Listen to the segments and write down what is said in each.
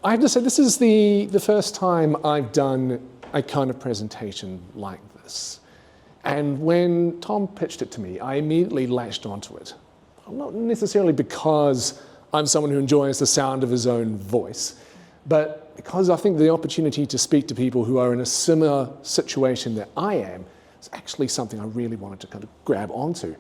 I have to say, this is the first time I've done a kind of presentation like this. And when Tom pitched it to me, I immediately latched onto it. Not necessarily because I'm someone who enjoys the sound of his own voice, but because I think the opportunity to speak to people who are in a similar situation that I am is actually something I really wanted to kind of grab onto.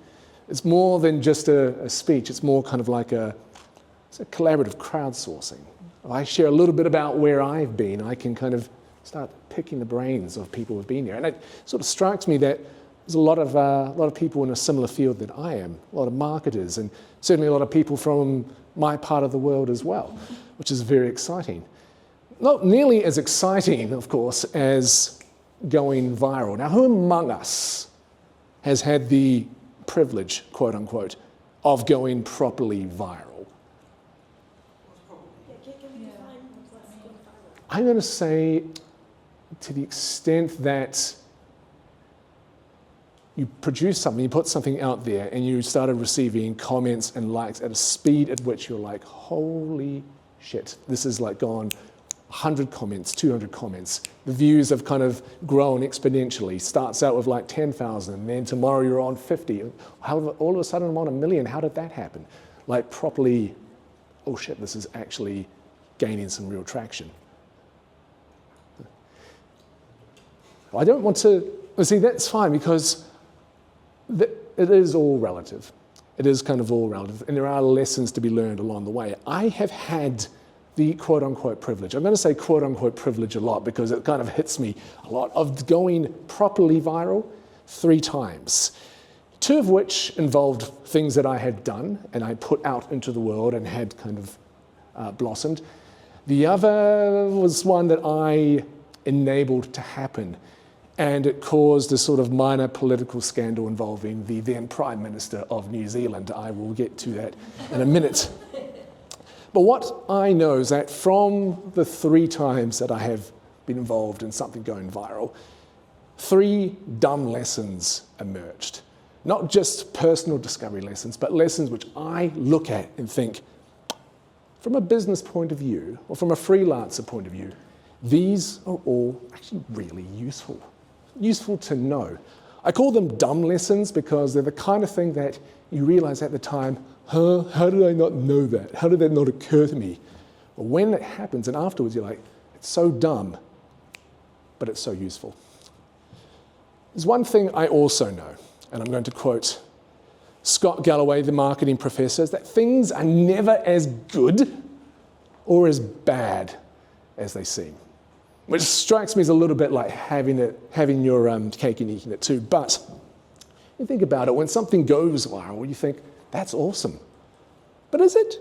It's more than just a speech, it's more kind of like it's a collaborative crowdsourcing. If I share a little bit about where I've been, I can kind of start picking the brains of people who've been here. And it sort of strikes me that there's a lot of people in a similar field that I am, a lot of marketers, and certainly a lot of people from my part of the world as well, which is very exciting. Not nearly as exciting, of course, as going viral. Now, who among us has had the privilege, quote unquote, of going properly viral? I'm going to say to the extent that you produce something, you put something out there, and you started receiving comments and likes at a speed at which you're like, holy shit, this is like gone 100 comments, 200 comments. The views have kind of grown exponentially. Starts out with like 10,000, and then tomorrow you're on 50. All of a sudden I'm on 1 million. How did that happen? Like properly, oh shit, this is actually gaining some real traction. I don't want to, see, that's fine because it is all relative. It is kind of all relative, and there are lessons to be learned along the way. I have had the quote-unquote privilege. I'm going to say quote-unquote privilege a lot because it kind of hits me a lot, of going properly viral 3 times. 2 of which involved things that I had done and I put out into the world and had kind of blossomed. The other was one that I enabled to happen, and it caused a sort of minor political scandal involving the then Prime Minister of New Zealand. I will get to that in a minute. But what I know is that from the 3 times that I have been involved in something going viral, 3 dumb lessons emerged. Not just personal discovery lessons, but lessons which I look at and think, from a business point of view, or from a freelancer point of view, these are all actually really useful. Useful to know. I call them dumb lessons because they're the kind of thing that you realize at the time, how did I not know that? How did that not occur to me? But when it happens and afterwards you're like, it's so dumb, but it's so useful. There's one thing I also know, and I'm going to quote Scott Galloway, the marketing professor, is that things are never as good or as bad as they seem. Which strikes me as a little bit like having your cake and eating it too. But you think about it, when something goes viral, you think, that's awesome. But is it?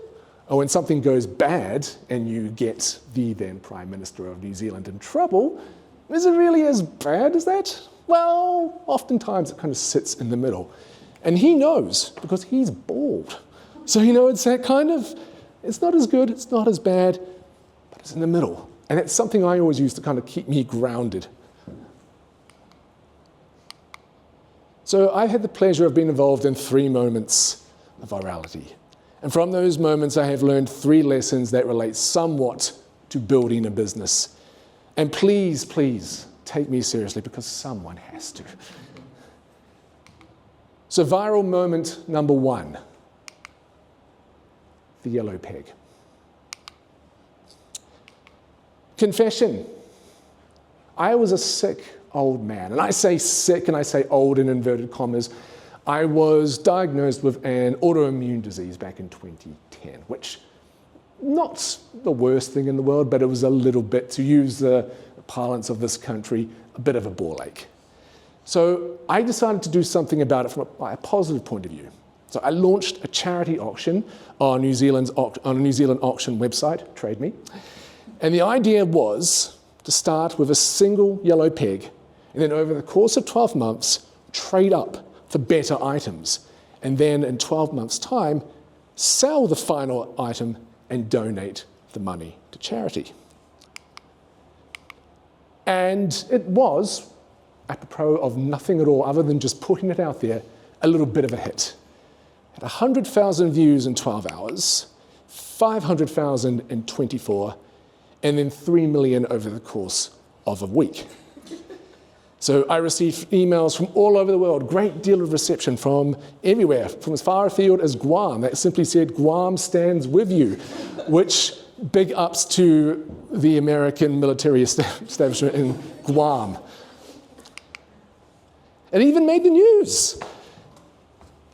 Or when something goes bad and you get the then Prime Minister of New Zealand in trouble, is it really as bad as that? Well, oftentimes it kind of sits in the middle. And he knows, because he's bald. So, it's that kind of, it's not as good, it's not as bad, but it's in the middle. And it's something I always use to kind of keep me grounded. So I had the pleasure of being involved in 3 moments of virality. And from those moments, I have learned 3 lessons that relate somewhat to building a business. And please, please, take me seriously because someone has to. So viral moment number 1, the yellow peg. Confession. I was a sick old man. And I say sick and I say old in inverted commas. I was diagnosed with an autoimmune disease back in 2010, which not the worst thing in the world, but it was a little bit, to use the parlance of this country, a bit of a ball ache. So I decided to do something about it from a positive point of view. So I launched a charity auction on a New Zealand auction website, Trade Me. And the idea was to start with a single yellow peg, and then over the course of 12 months, trade up for better items. And then in 12 months' time, sell the final item and donate the money to charity. And it was, apropos of nothing at all other than just putting it out there, a little bit of a hit. At 100,000 views in 12 hours, 500,000 in 24, and then 3 million over the course of a week. So I received emails from all over the world, great deal of reception from everywhere, from as far afield as Guam, that simply said, Guam stands with you, which big ups to the American military establishment in Guam. It even made the news.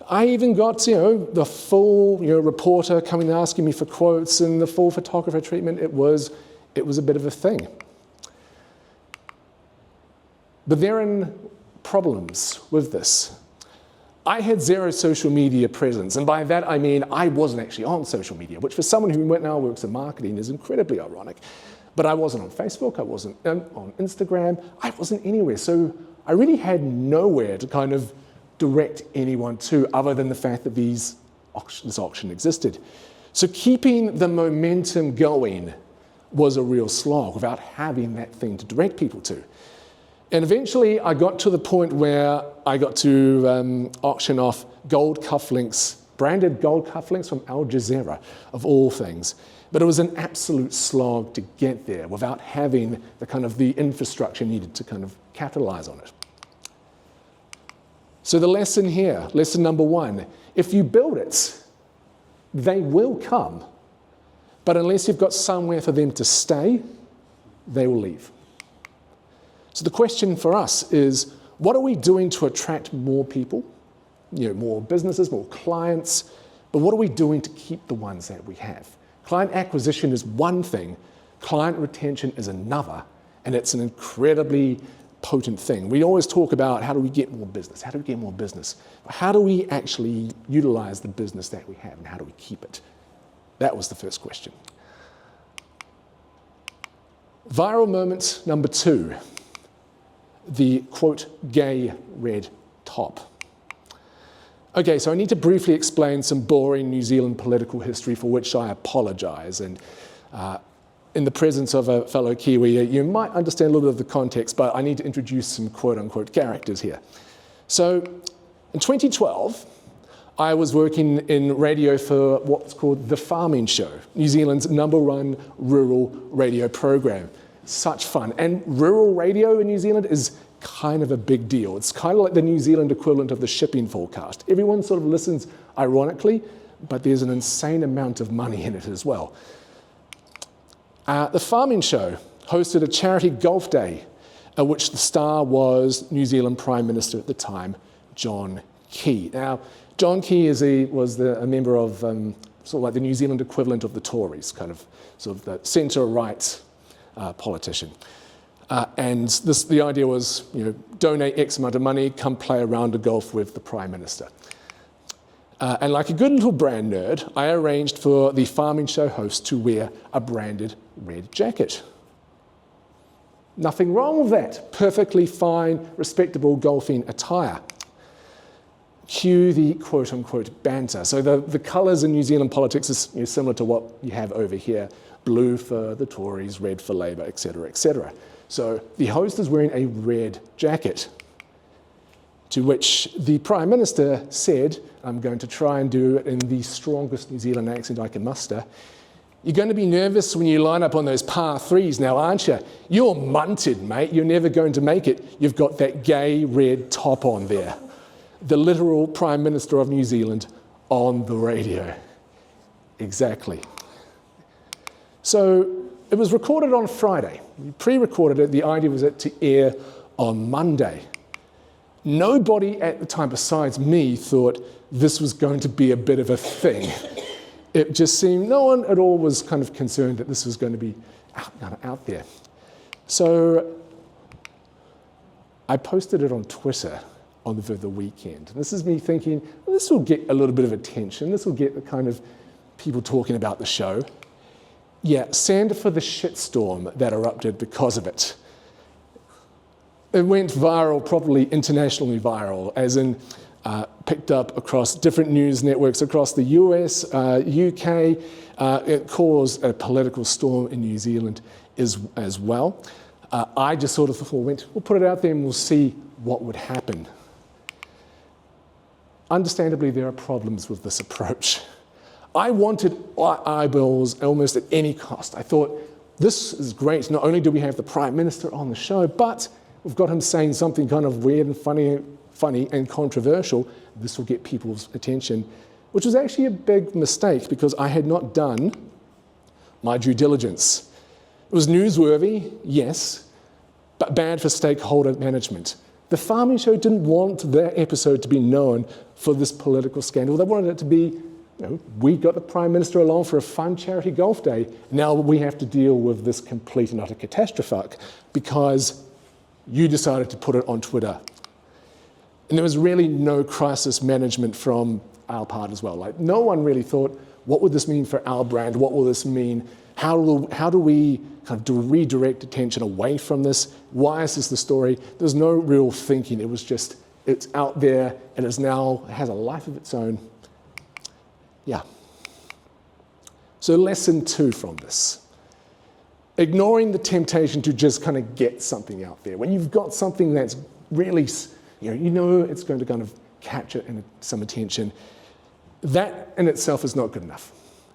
I even got, the full, reporter coming and asking me for quotes and the full photographer treatment. It was a bit of a thing. But there are problems with this. I had zero social media presence, and by that I mean I wasn't actually on social media, which for someone who now works in marketing is incredibly ironic. But I wasn't on Facebook, I wasn't on Instagram, I wasn't anywhere. So I really had nowhere to kind of direct anyone to other than the fact that this auction existed. So keeping the momentum going was a real slog without having that thing to direct people to. And eventually I got to the point where I got to auction off gold cufflinks, branded gold cufflinks from Al Jazeera, of all things. But it was an absolute slog to get there without having the infrastructure needed to kind of capitalize on it. So the lesson here, lesson number 1, if you build it, they will come. But unless you've got somewhere for them to stay, they will leave. So the question for us is, what are we doing to attract more people, more businesses, more clients, but what are we doing to keep the ones that we have? Client acquisition is one thing, client retention is another, and it's an incredibly potent thing. We always talk about how do we get more business, how do we get more business? How do we actually utilize the business that we have and how do we keep it? That was the first question. Viral moment number 2. The, quote, gay red top. Okay, so I need to briefly explain some boring New Zealand political history for which I apologize. And in the presence of a fellow Kiwi, you might understand a little bit of the context, but I need to introduce some quote unquote characters here. So in 2012, I was working in radio for what's called The Farming Show, New Zealand's #1 rural radio program. Such fun. And rural radio in New Zealand is kind of a big deal. It's kind of like the New Zealand equivalent of the shipping forecast. Everyone sort of listens ironically, but there's an insane amount of money in it as well. The Farming Show hosted a charity golf day, at which the star was New Zealand Prime Minister at the time, John Key. Now, John Key was a member of sort of like the New Zealand equivalent of the Tories, kind of sort of the centre-right politician. And the idea was, donate X amount of money, come play a round of golf with the Prime Minister. And like a good little brand nerd, I arranged for the Farming Show host to wear a branded red jacket. Nothing wrong with that. Perfectly fine, respectable golfing attire. Cue the quote-unquote banter. So the colours in New Zealand politics is similar to what you have over here. Blue for the Tories, red for Labour, etc., etc. So the host is wearing a red jacket, to which the Prime Minister said, I'm going to try and do it in the strongest New Zealand accent I can muster, you're going to be nervous when you line up on those par 3s now, aren't you? You're munted, mate. You're never going to make it. You've got that gay red top on there. The literal Prime Minister of New Zealand on the radio. Exactly. So it was recorded on Friday. We pre-recorded it. The idea was to air on Monday. Nobody at the time besides me thought this was going to be a bit of a thing. It just seemed no one at all was kind of concerned that this was going to be out there. So I posted it on Twitter on the weekend. This is me thinking, well, this will get a little bit of attention. This will get the kind of people talking about the show. Yeah, send for the shitstorm that erupted because of it. It went viral, probably internationally viral, as in picked up across different news networks across the US, UK. It caused a political storm in New Zealand as well. I just sort of went, we'll put it out there and we'll see what would happen. Understandably, there are problems with this approach. I wanted eyeballs almost at any cost. I thought, this is great. Not only do we have the Prime Minister on the show, but we've got him saying something kind of weird and funny and controversial. This will get people's attention, which was actually a big mistake because I had not done my due diligence. It was newsworthy, yes, but bad for stakeholder management. The Farming Show didn't want their episode to be known for this political scandal. They wanted it to be, we got the Prime Minister along for a fun charity golf day. Now we have to deal with this complete and utter catastrophe because you decided to put it on Twitter. And there was really no crisis management from our part as well. Like, no one really thought, what would this mean for our brand? What will this mean? How do we kind of redirect attention away from this? Why is this the story? There's no real thinking. It was just, it's out there and it has a life of its own. Yeah. So lesson 2 from this. Ignoring the temptation to just kind of get something out there. When you've got something that's really, you know it's going to kind of capture some attention, that in itself is not good enough.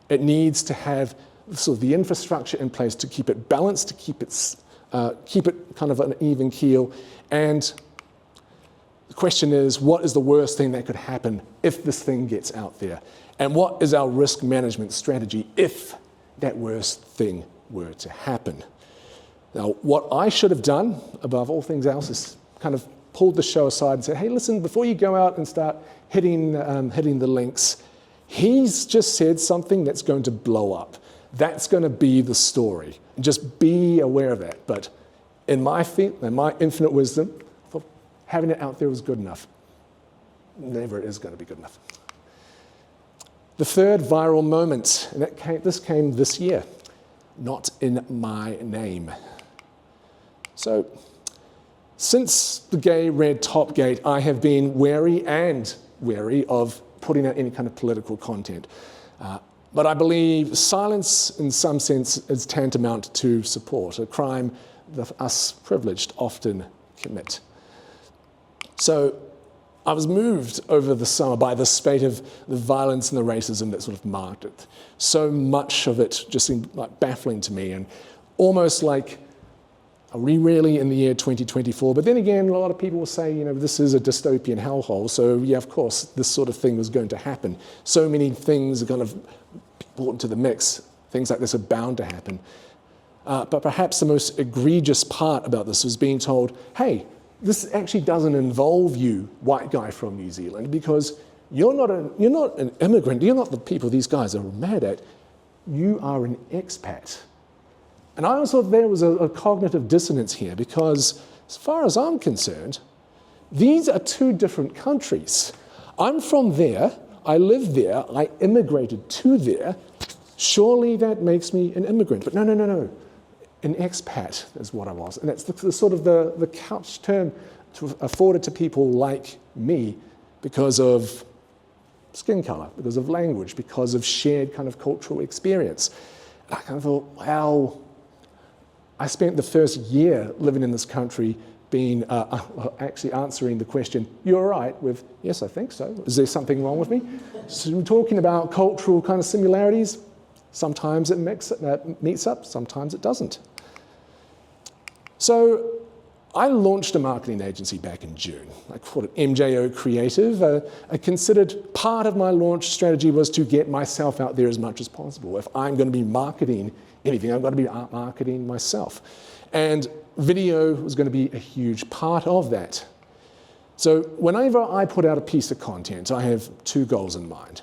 It needs to have sort of the infrastructure in place to keep it balanced, to keep it kind of an even keel. And the question is, what is the worst thing that could happen if this thing gets out there? And what is our risk management strategy if that worst thing were to happen? Now, what I should have done, above all things else, is kind of pulled the show aside and said, hey, listen, before you go out and start hitting the links, he's just said something that's going to blow up. That's going to be the story. Just be aware of that. But in my infinite wisdom, I thought having it out there was good enough. Never is going to be good enough. The third viral moment, and this came this year, not in my name. So, since the gay red top gate, I have been wary of putting out any kind of political content. But I believe silence, in some sense, is tantamount to support, a crime that us privileged often commit. So I was moved over the summer by the spate of the violence and the racism that sort of marked it. So much of it just seemed like baffling to me and almost like, are we really in the year 2024? But then again, a lot of people will say, this is a dystopian hellhole, so yeah, of course, this sort of thing was going to happen. So many things are kind of brought into the mix. Things like this are bound to happen. But perhaps the most egregious part about this was being told, hey, this actually doesn't involve you, white guy from New Zealand, because you're not an immigrant. You're not the people these guys are mad at. You are an expat. And I also thought there was a cognitive dissonance here because, as far as I'm concerned, these are two different countries. I'm from there, I live there, I immigrated to there. Surely that makes me an immigrant. But no. An expat is what I was. And that's the sort of the couch term afforded to people like me because of skin color, because of language, because of shared kind of cultural experience. And I kind of thought, wow, I spent the first year living in this country being actually answering the question, you're right, with, yes, I think so. Is there something wrong with me? So we're talking about cultural kind of similarities. Sometimes it meets up, sometimes it doesn't. So I launched a marketing agency back in June. I called it MJO Creative. I considered part of my launch strategy was to get myself out there as much as possible. If I'm going to be marketing anything, I've got to be marketing myself. And video was going to be a huge part of that. So whenever I put out a piece of content, I have 2 goals in mind.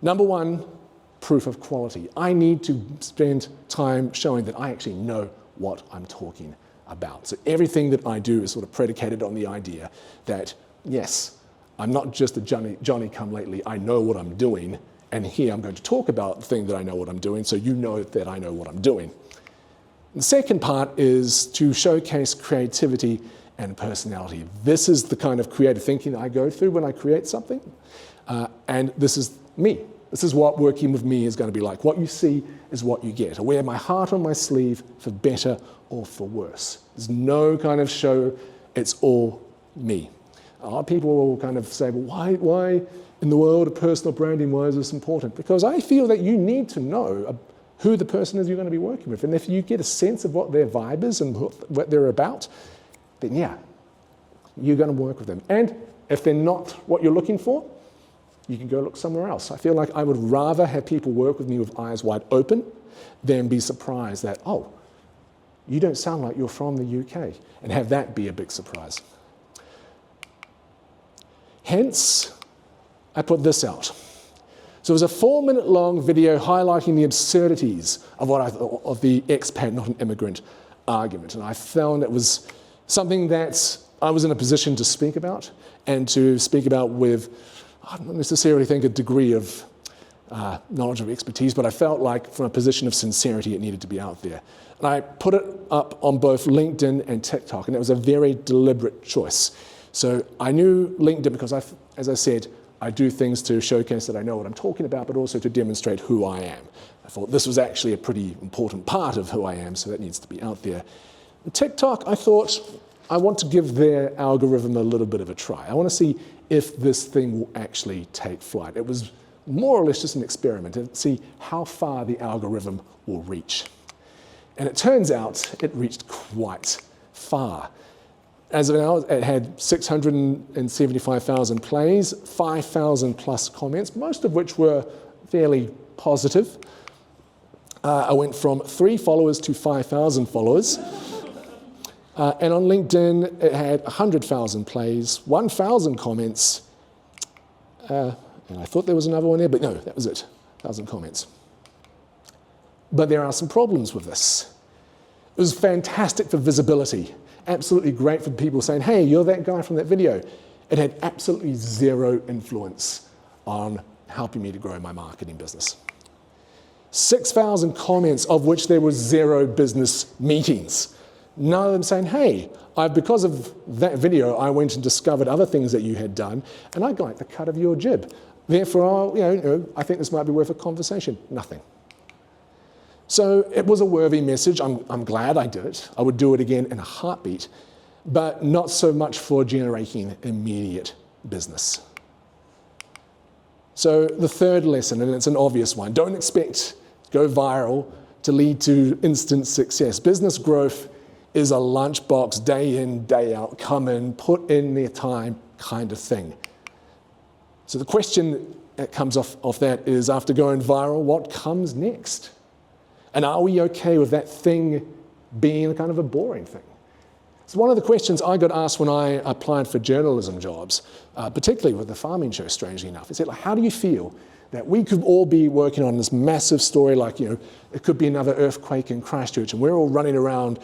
Number 1, proof of quality. I need to spend time showing that I actually know what I'm talking about. So everything that I do is sort of predicated on the idea that, yes, I'm not just a Johnny come lately, I know what I'm doing, and here I'm going to talk about the thing that I know what I'm doing, so you know that I know what I'm doing. The second part is to showcase creativity and personality. This is the kind of creative thinking that I go through when I create something, and this is me. This is what working with me is going to be like. What you see is what you get. I wear my heart on my sleeve for better or for worse. There's no kind of show, it's all me. A lot of people will kind of say, well, why in the world of personal branding, why is this important? Because I feel that you need to know who the person is you're going to be working with. And if you get a sense of what their vibe is and what they're about, then yeah, you're going to work with them. And if they're not what you're looking for, you can go look somewhere else. I feel like I would rather have people work with me with eyes wide open than be surprised that, oh, you don't sound like you're from the UK, and have that be a big surprise. Hence, I put this out. So it was a 4-minute long video highlighting the absurdities of what I thought of the expat, not an immigrant argument. And I found it was something that I was in a position to speak about, and to speak about with, I don't necessarily think a degree of knowledge or expertise, but I felt like from a position of sincerity it needed to be out there. And I put it up on both LinkedIn and TikTok, and it was a very deliberate choice. So I knew LinkedIn because, as I said, I do things to showcase that I know what I'm talking about, but also to demonstrate who I am. I thought this was actually a pretty important part of who I am, so that needs to be out there. And TikTok, I thought, I want to give their algorithm a little bit of a try. I want to see if this thing will actually take flight. It was more or less just an experiment to see how far the algorithm will reach. And it turns out it reached quite far. As of now, it had 675,000 plays, 5,000 plus comments, most of which were fairly positive. I went from 3 followers to 5,000 followers. And on LinkedIn, it had 100,000 plays, 1,000 comments, and I thought there was another one there, but no, that was it, 1,000 comments. But there are some problems with this. It was fantastic for visibility. Absolutely great for people saying, hey, you're that guy from that video. It had absolutely zero influence on helping me to grow my marketing business. 6,000 comments, of which there was 0 business meetings. None of them saying, hey, because of that video, I went and discovered other things that you had done, and I like the cut of your jib. Therefore, I think this might be worth a conversation. Nothing. So it was a worthy message. I'm glad I did it. I would do it again in a heartbeat, but not so much for generating immediate business. So the third lesson, and it's an obvious one, don't expect go viral to lead to instant success. Business growth is a lunchbox, day in, day out, come in, put in their time kind of thing. So the question that comes off that is, after going viral, what comes next? And are we okay with that thing being kind of a boring thing? It's one of the questions I got asked when I applied for journalism jobs, particularly with the farming show, strangely enough. It said, like, how do you feel that we could all be working on this massive story, like, it could be another earthquake in Christchurch, and we're all running around,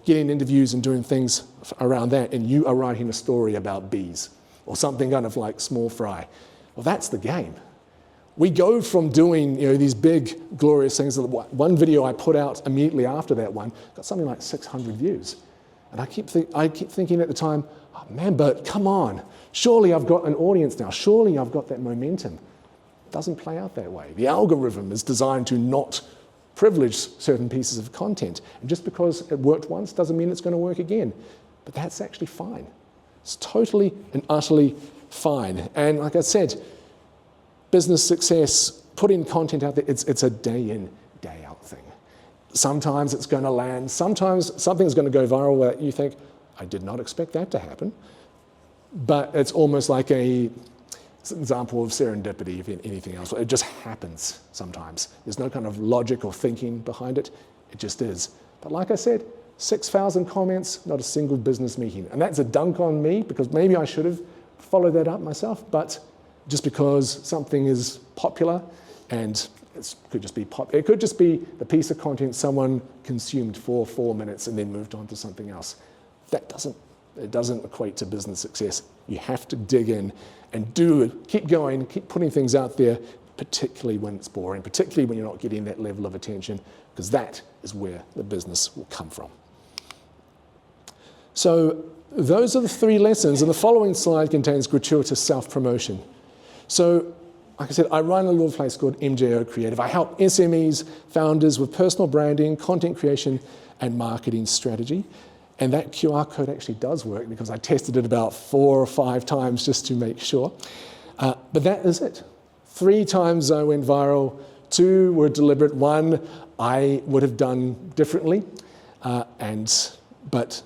getting interviews and doing things around that, and you are writing a story about bees, or something kind of like small fry. Well, that's the game. We go from doing these big, glorious things. One video I put out immediately after that one got something like 600 views. And I keep thinking at the time, oh man, but come on. Surely I've got an audience now. Surely I've got that momentum. It doesn't play out that way. The algorithm is designed to not privilege certain pieces of content. And just because it worked once doesn't mean it's going to work again. But that's actually fine. It's totally and utterly fine. And like I said, business success, putting content out there, it's a day in, day out thing. Sometimes it's going to land. Sometimes something's going to go viral where you think, I did not expect that to happen. But it's almost like it's an example of serendipity, if anything else. It just happens sometimes. There's no kind of logic or thinking behind it. It just is. But like I said, 6,000 comments, not a single business meeting. And that's a dunk on me, because maybe I should have followed that up myself. But just because something is popular, and it could just be the piece of content someone consumed for 4 minutes and then moved on to something else. It doesn't equate to business success. You have to dig in and keep going, keep putting things out there, particularly when it's boring, particularly when you're not getting that level of attention, because that is where the business will come from. So those are the 3 lessons, and the following slide contains gratuitous self-promotion. So, like I said, I run a little place called MJO Creative. I help SMEs, founders with personal branding, content creation, and marketing strategy. And that QR code actually does work, because I tested it about 4 or 5 times just to make sure. But that is it. 3 times I went viral, 2 were deliberate. 1 I would have done differently, but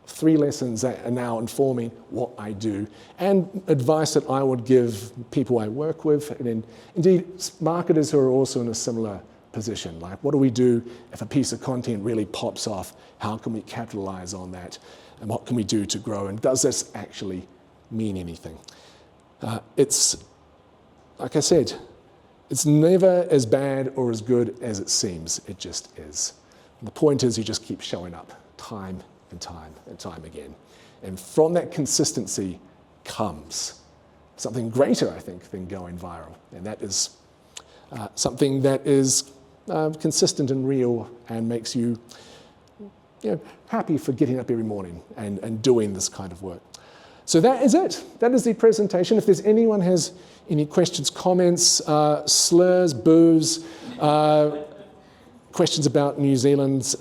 3 lessons that are now informing what I do, and advice that I would give people I work with, and indeed marketers who are also in a similar position. Like, what do we do if a piece of content really pops off? How can we capitalize on that? And what can we do to grow? And does this actually mean anything? It's, like I said, it's never as bad or as good as it seems. It just is. And the point is, you just keep showing up time and time and time again. And from that consistency comes something greater, I think, than going viral. And that is something that is consistent and real and makes you, happy for getting up every morning and doing this kind of work. So that is it. That is the presentation. If there's anyone has any questions, comments, slurs, boos, questions about New Zealand's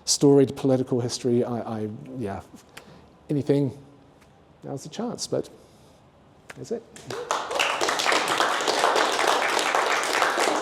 storied political history, anything, now's the chance, but that's it.